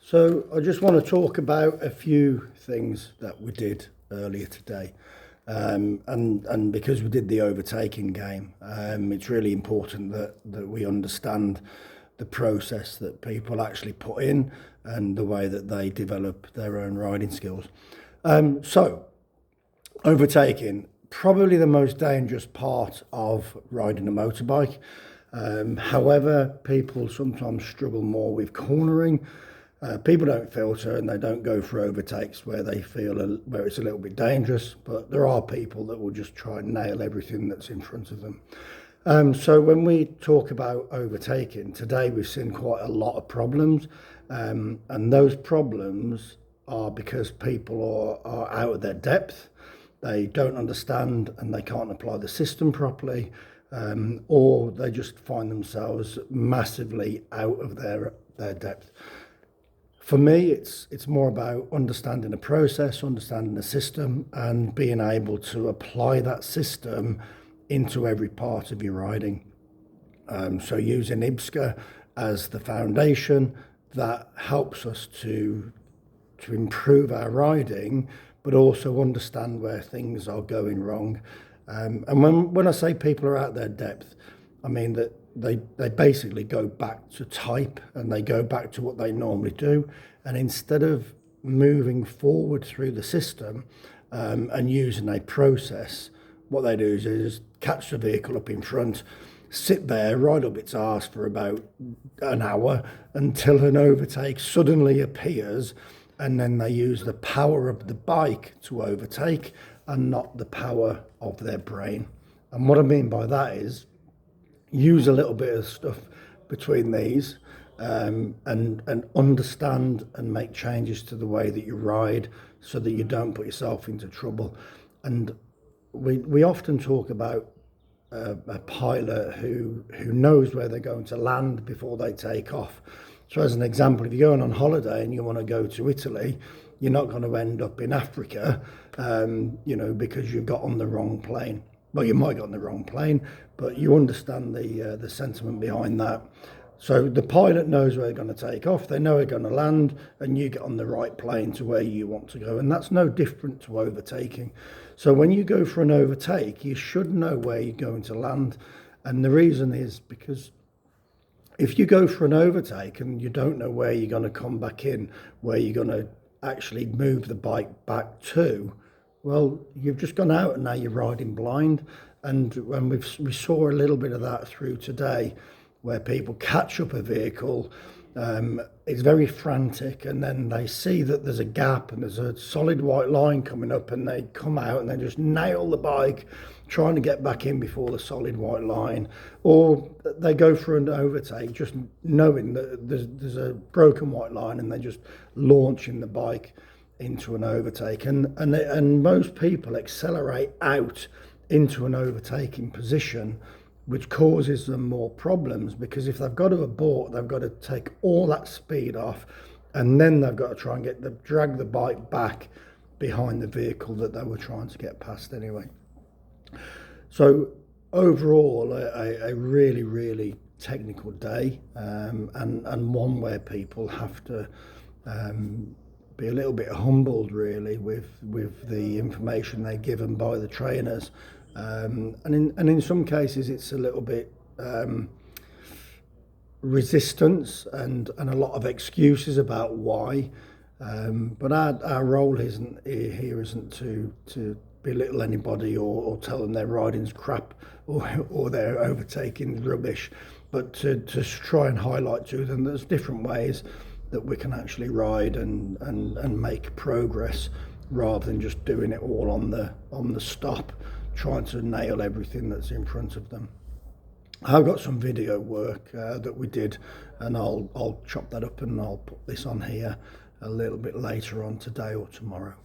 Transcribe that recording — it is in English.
So I just want to talk about a few things that we did earlier today. And because we did the overtaking game, it's really important that we understand the process that people actually put in and the way that they develop their own riding skills. So overtaking, probably the most dangerous part of riding a motorbike. However, people sometimes struggle more with cornering. People don't filter and they don't go for overtakes where they feel where it's a little bit dangerous, but there are people that will just try and nail everything that's in front of them. So when we talk about overtaking, today we've seen quite a lot of problems, and those problems are because people are out of their depth, they don't understand and they can't apply the system properly, or they just find themselves massively out of their depth. For me, it's more about understanding the process, understanding the system, and being able to apply that system into every part of your riding. So using IBSCA as the foundation, that helps us to improve our riding, but also understand where things are going wrong. And when I say people are out their depth, I mean that they basically go back to type and they go back to what they normally do. And instead of moving forward through the system and using a process, what they do is catch the vehicle up in front, sit there, ride up its arse for about an hour until an overtake suddenly appears, and then they use the power of the bike to overtake and not the power of their brain. And what I mean by that is use a little bit of stuff between these and understand and make changes to the way that you ride so that you don't put yourself into trouble. And we often talk about a pilot who knows where they're going to land before they take off. So as an example, if you're going on holiday and you want to go to Italy, you're not going to end up in Africa, because you got on the wrong plane. Well, you might get on the wrong plane, but you understand the sentiment behind that. So the pilot knows where they're going to take off, they know they're going to land, and you get on the right plane to where you want to go. And that's no different to overtaking. So when you go for an overtake, you should know where you're going to land. And the reason is because if you go for an overtake and you don't know where you're going to come back in, where you're going to actually move the bike back to, well, you've just gone out and now you're riding blind. And when we saw a little bit of that through today, where people catch up a vehicle, it's very frantic, and then they see that there's a gap and there's a solid white line coming up, and they come out and they just nail the bike trying to get back in before the solid white line, or they go for an overtake just knowing that there's a broken white line and they're just launching the bike into an overtake. And most people accelerate out into an overtaking position, which causes them more problems, because if they've got to abort, they've got to take all that speed off, and then they've got to try and drag the bike back behind the vehicle that they were trying to get past anyway. So overall, a really, really technical day, and one where people have to be a little bit humbled really with the information they're given by the trainers. And in some cases it's a little bit resistance and a lot of excuses about why, but our role isn't to belittle anybody or tell them their riding's crap or their overtaking rubbish, but to try and highlight to them there's different ways that we can actually ride and make progress, rather than just doing it all on the stop, trying to nail everything that's in front of them. I've got some video work that we did, and I'll chop that up and I'll put this on here a little bit later on today or tomorrow.